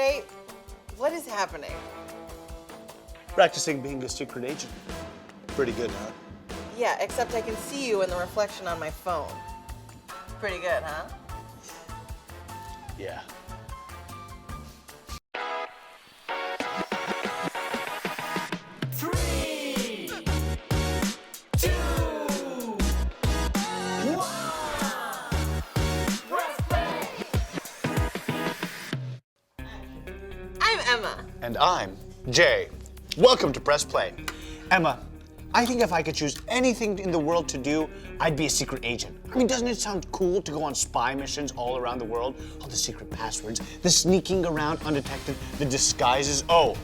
Jay, what is happening? Practicing being a secret agent. Pretty good, huh? Yeah, except I can see you in the reflection on my phone. Pretty good, huh? Yeah. I'm Emma. And I'm Jay. Welcome to Press Play. Emma, I think if I could choose anything in the world to do, I'd be a secret agent. I mean, doesn't it sound cool to go on spy missions all around the world? All the secret passwords, the sneaking around undetected, the disguises, oh,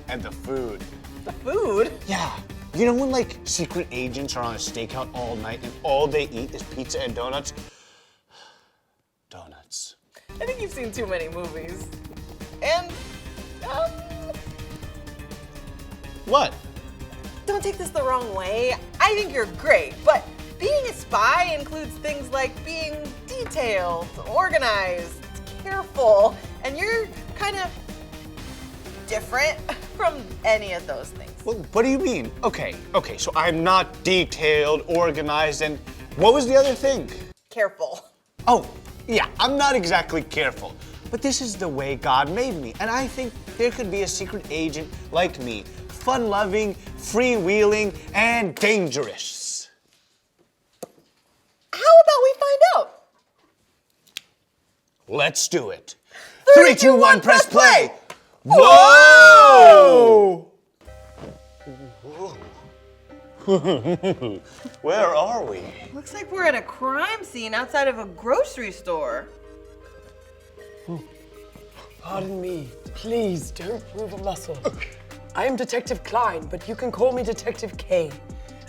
and the food. The food? Yeah. You know when, like, secret agents are on a stakeout all night and all they eat is pizza and donuts? Donuts. I think you've seen too many movies. And, What? don't take this the wrong way. I think you're great, but being a spy includes things like being detailed, organized, careful, and you're kind of different from any of those things. Well, what do you mean? Okay, so I'm not detailed, organized, and what was the other thing? Careful. Oh, yeah, I'm not exactly careful, but this is the way God made me, and I think there could be a secret agent like me, fun-loving, freewheeling, and dangerous. How about we find out? Let's do it. 3, 2, 1, press play! Whoa! Where are we? Looks like we're at a crime scene outside of a grocery store. Pardon me. Please don't move a muscle. I am Detective Klein, but you can call me Detective K.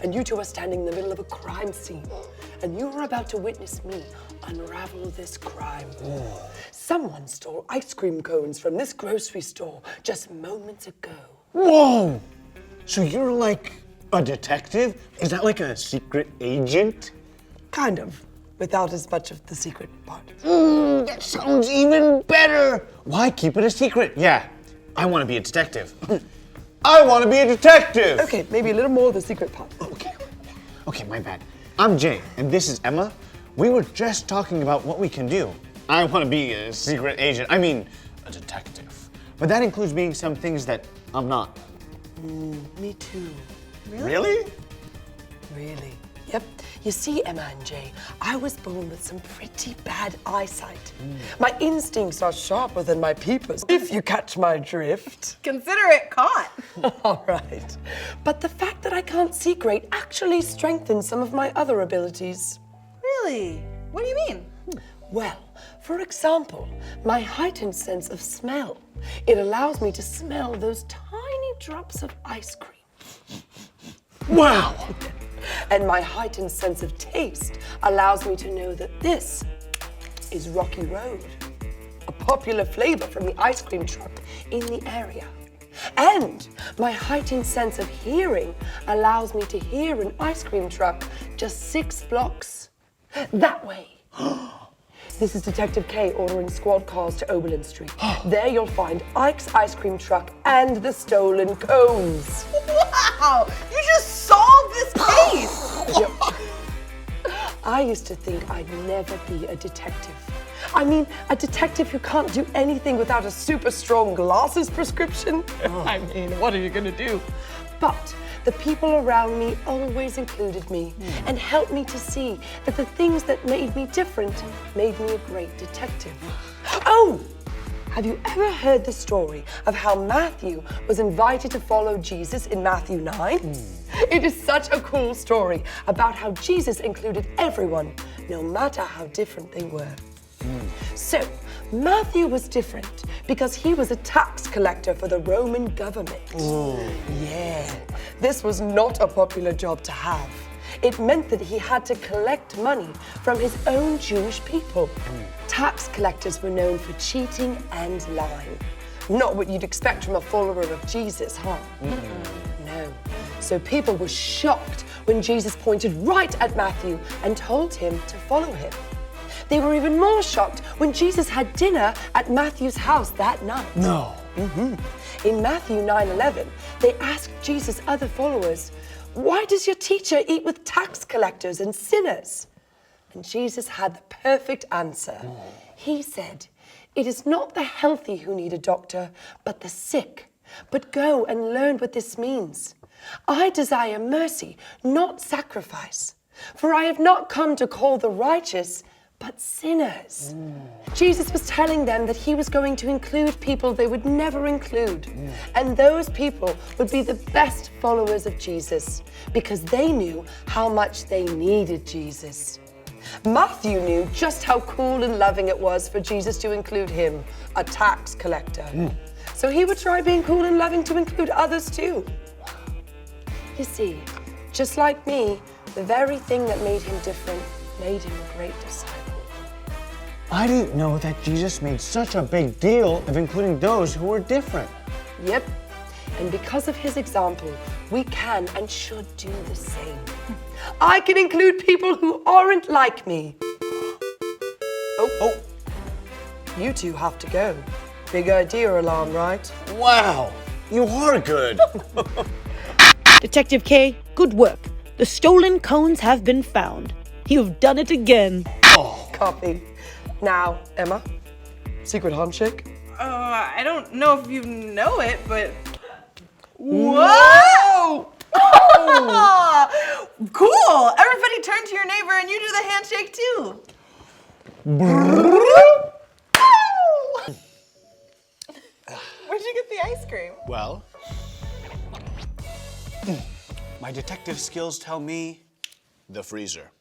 And you two are standing in the middle of a crime scene. And you are about to witness me unravel this crime. Someone stole ice cream cones from this grocery store just moments ago. Whoa! So you're like a detective? Is that like a secret agent? Kind of, without as much of the secret part. That sounds even better. Why keep it a secret? Yeah, I want to be a detective. I want to be a detective. Okay, maybe a little more of the secret part. Okay, my bad. I'm Jay, and this is Emma. We were just talking about what we can do. I want to be a secret agent. I mean, a detective. But that includes being some things that I'm not. Me too. Really? Really? Yep. You see, Emma and Jay, I was born with some pretty bad eyesight. My instincts are sharper than my peepers, if you catch my drift. Consider it caught. All right. But the fact that I can't see great actually strengthens some of my other abilities. Really? What do you mean? Well, for example, my heightened sense of smell. It allows me to smell those tiny drops of ice cream. Wow! And my heightened sense of taste allows me to know that this is Rocky Road, a popular flavor from the ice cream truck in the area. And my heightened sense of hearing allows me to hear an ice cream truck just 6 blocks that way. This is Detective K ordering squad cars to Oberlin Street. There you'll find Ike's ice cream truck and the stolen cones. Wow! You just solved this case! Yep. I used to think I'd never be a detective. I mean, a detective who can't do anything without a super strong glasses prescription. I mean, what are you gonna do? But the people around me always included me and helped me to see that the things that made me different made me a great detective. Oh! Have you ever heard the story of how Matthew was invited to follow Jesus in Matthew 9? It is such a cool story about how Jesus included everyone, no matter how different they were. So, Matthew was different because he was a tax collector for the Roman government. Yeah, this was not a popular job to have. It meant that he had to collect money from his own Jewish people. Tax collectors were known for cheating and lying. Not what you'd expect from a follower of Jesus, huh? No. So people were shocked when Jesus pointed right at Matthew and told him to follow him. They were even more shocked when Jesus had dinner at Matthew's house that night. No. In Matthew 9:11, they asked Jesus' other followers, "Why does your teacher eat with tax collectors and sinners?" And Jesus had the perfect answer. He said, "It is not the healthy who need a doctor, but the sick. But go and learn what this means. I desire mercy, not sacrifice. For I have not come to call the righteous, but sinners." Jesus was telling them that he was going to include people they would never include. And those people would be the best followers of Jesus because they knew how much they needed Jesus. Matthew knew just how cool and loving it was for Jesus to include him, a tax collector. So he would try being cool and loving to include others too. You see, just like me, the very thing that made him different made him a great disciple. I didn't know that Jesus made such a big deal of including those who were different. Yep. And because of his example, we can and should do the same. I can include people who aren't like me. Oh. You two have to go. Big idea alarm, right? Wow, you are good. Detective K, good work. The stolen cones have been found. You've done it again. Copy. Now, Emma, secret handshake. I don't know if you know it, but. Whoa! Cool! Everybody turn to your neighbor and you do the handshake too. Where'd you get the ice cream? Well, my detective skills tell me the freezer.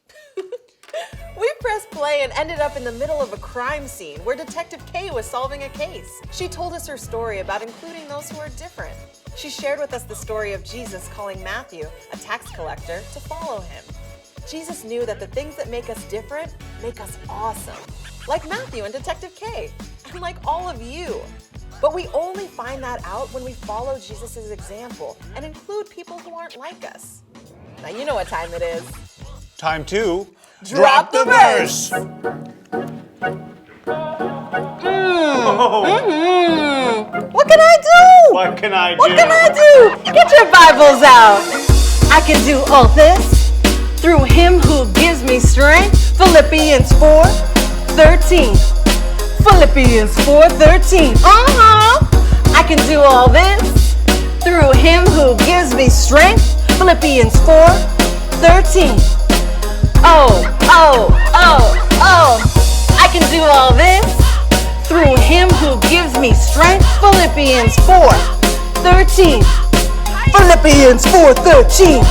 We pressed play and ended up in the middle of a crime scene where Detective K was solving a case. She told us her story about including those who are different. She shared with us the story of Jesus calling Matthew, a tax collector, to follow him. Jesus knew that the things that make us different make us awesome, like Matthew and Detective K, and like all of you. But we only find that out when we follow Jesus' example and include people who aren't like us. Now you know what time it is. Time to Drop the verse. What can I do? What can I do? What can I do? Get your Bibles out. I can do all this through him who gives me strength. Philippians 4:13. Philippians 4:13. I can do all this through him who gives me strength. Philippians 4:13. I can do all this through him who gives me strength. Philippians 4:13. Philippians 4:13.